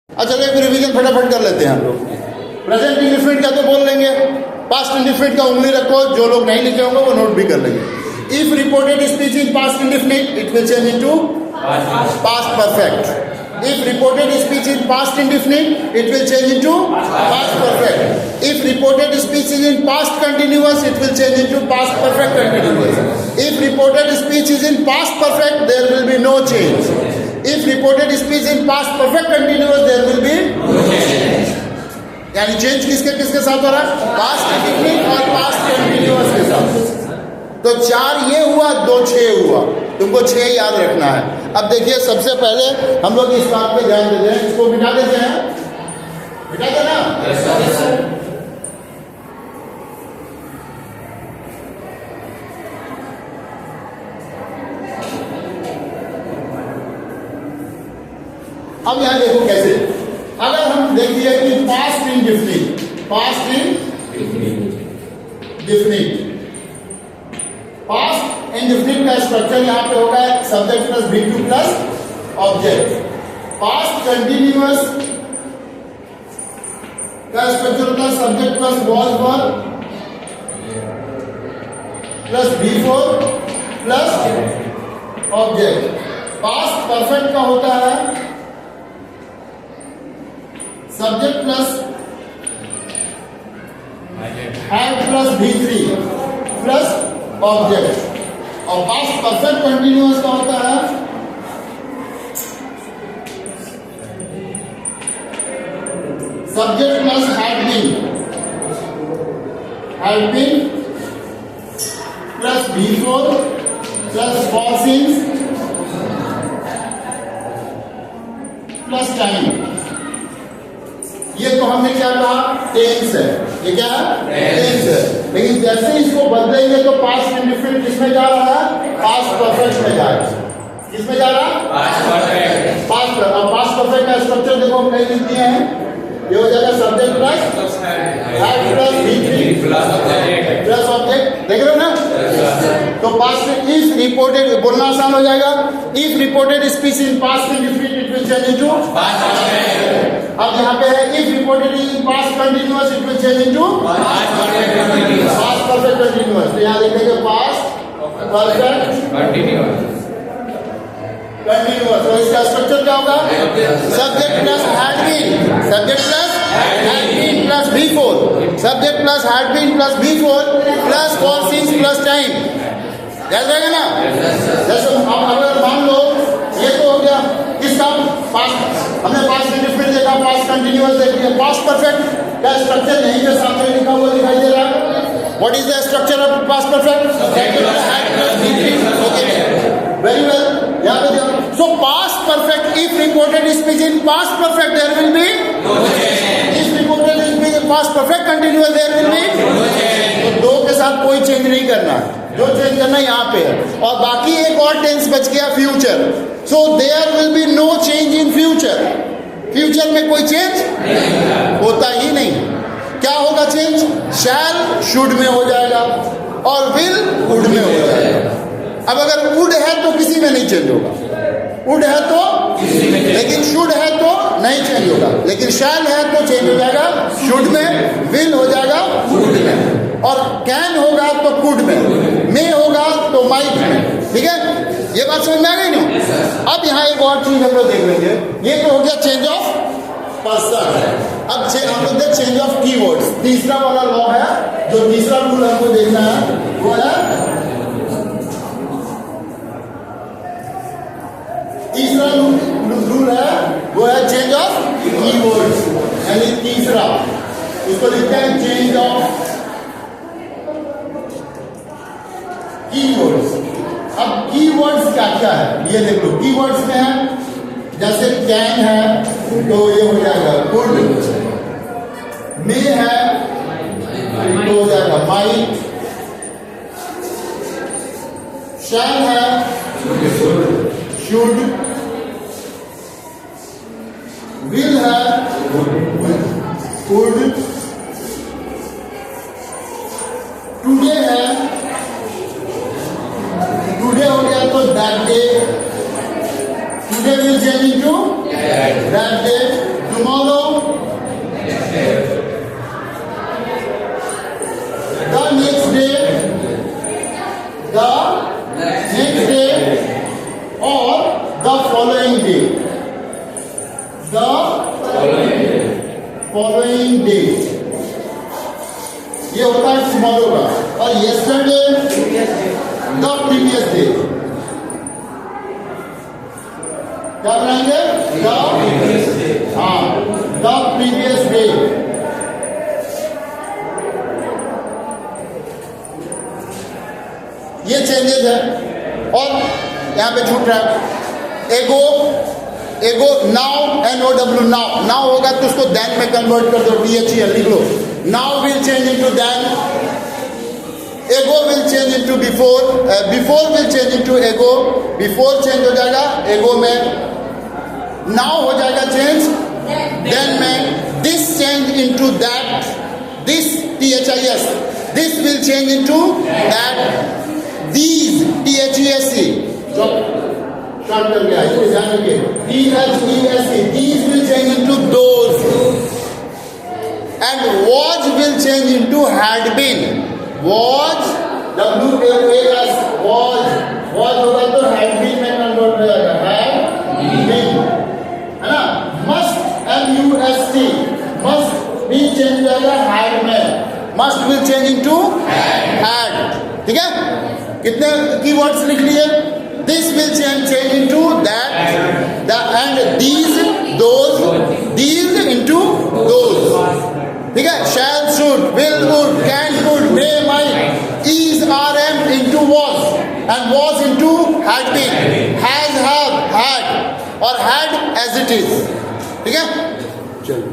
अच्छा चलो एक रिवीजन फटाफट कर लेते हैं हम लोग। प्रेजेंट इंडेफिनिट का तो बोल लेंगे, पास्ट इंडेफिनिट का उंगली रखो, जो लोग नहीं लिखे होंगे वो नोट भी कर लेंगे। If reported speech in past indefinite it will change into past perfect. If reported speech in past indefinite, it will change into past perfect. If reported speech is in past continuous, it will change into past perfect continuous. If reported speech is in past perfect, there will be no change. If reported speech in past perfect continuous, there will be no change. यानी change किसके किसके साथ हो रहा है? Past indefinite और past continuous के साथ। तो 4 ये हुआ, 2 6 हुआ, तुमको 6 याद रखना है। अब देखिए सबसे पहले हम लोग इस बात पे ध्यान देते हैं, इसको मिटा देते हैं, मिटा देना। अब यहां देखो कैसे, अगर हम देखिए कि past indefinite, past indefinite, past indefinite का स्ट्रक्चर यहां पे होगा subject plus V2 plus object. Past continuous का स्ट्रक्चर होता है subject plus was verb plus V4 plus object. Past perfect का होता है subject plus have plus V3 plus object. और पास्ट परफेक्ट कंटिन्यूअस का होता है subject plus had been plus V4 plus was since plus time. ये तो हमने क्या कहा? टेंस है। ये क्या है? टेंस है। लेकिन जैसे इसको बदलेंगे तो पास्ट इंडेफिनिट किसमें जा रहा है? पास्ट परफेक्ट में जाएगा। किसमें जा रहा है? Past perfect. पास्ट परफेक्ट का स्ट्रक्चर देखो हम कहीं लिख दिए हैं, ये हो जाएगा subject plus had plus V3 plus object. देख रहे हो ना? तो पास्ट में इफ रिपोर्टेड बोलना आसान हो जाएगा। If reported speech in past indefinite it will change into past perfect. अब यहाँ पे है if reported in past continuous it will change into past perfect continuous. तो यहाँ लिखेंगे पास्ट परफेक्ट कंटिन्यूअस। तो इसका स्ट्रक्चर क्या होगा? Subject plus had been, subject plus had been plus V4, subject plus had been plus V4 plus was since plus time. याद रहेगा ना? जैसे अब अगर मान लो ये तो हो गया किसका? पास्ट, हमने पास्ट इंडेफिनिट देखा, पास्ट कंटिन्यूअस देख लिया। पास्ट परफेक्ट का स्ट्रक्चर यहीं पे सामने लिखा हुआ दिखाई दे रहा है। What is the structure of past perfect? Very well, यहाँ पे देखो। So past perfect if reported speech in past perfect there will be no change. If reported speech in past perfect continuous there will be no change. तो 2 के साथ कोई change नहीं करना है, जो चेंज करना यहाँ पे है। और बाकी एक और टेंस बच गया future. So there will be no change in future. Future में कोई चेंज होता ही नहीं। क्या होगा चेंज? शैल शुड में हो जाएगा और विल वुड में हो जाएगा। अब अगर वुड है तो किसी में नहीं चेंज होगा, वुड है तो किसी में, लेकिन शुड है तो नहीं चेंज होगा। लेकिन शैल है तो चेंज हो जाएगा शुड में, विल हो जाएगा वुड में, और कैन होगा तो कुड में, मे होगा तो माइट में। ठीक है, ये बात समझ में आ गई ना? अब यहाँ एक और चीज हम लोग देख लेंगे। ये तो हो गया चेंज ऑफ पर्सन। अब हम लोग देख चेंज ऑफ कीवर्ड्स। तीसरा वाला लॉ है, जो तीसरा रूल हमको देखना है वो है, तीसरा रूल है वो है चेंज ऑफ कीवर्ड्स। यानी तीसरा इसको लिखते हैं चेंज ऑफ कीवर्ड्स। अब कीवर्ड्स क्या क्या है ये देख लो। कीवर्ड्स में है जैसे कैन है तो ये हो जाएगा कुड, मे है तो हो जाएगा माइट, शैल है शुड, विल है वुड, टुडे है, टुडे हो गया तो that day, today will change into that day, the following day. ये होता है tomorrow का, और yesterday the previous day. क्या बनाएंगे? The previous day. ये चेंजेस है, और यहाँ पे छूट रहा है एगो नाउ, NOW नाउ होगा तो उसको देन में कन्वर्ट कर दो, DHEL लिख लो. Now will change into then, ago will change into before, before will change into ago, before change हो जाएगा एगो में, नाउ हो जाएगा चेंज देन में, this change into that, this THIS, this will change into that, these THESC जो short कर गया है, ध्यान रखिए, THESC, these will change into those, and was will change into had been, was WAS, was होगा तो had been में convert हो जाएगा, had been, है ना. must MUST, must भी चेंज हो जाएगा had में, must will change into had. ठीक है, कितने कीवर्ड्स लिख लिए? This will change into that, and these, those, these into those. ठीक है, shall, should, will, would, can, could, may, might, is, are, am into was, and was into had been, has, have, had, और had as it is. ठीक है, चलो.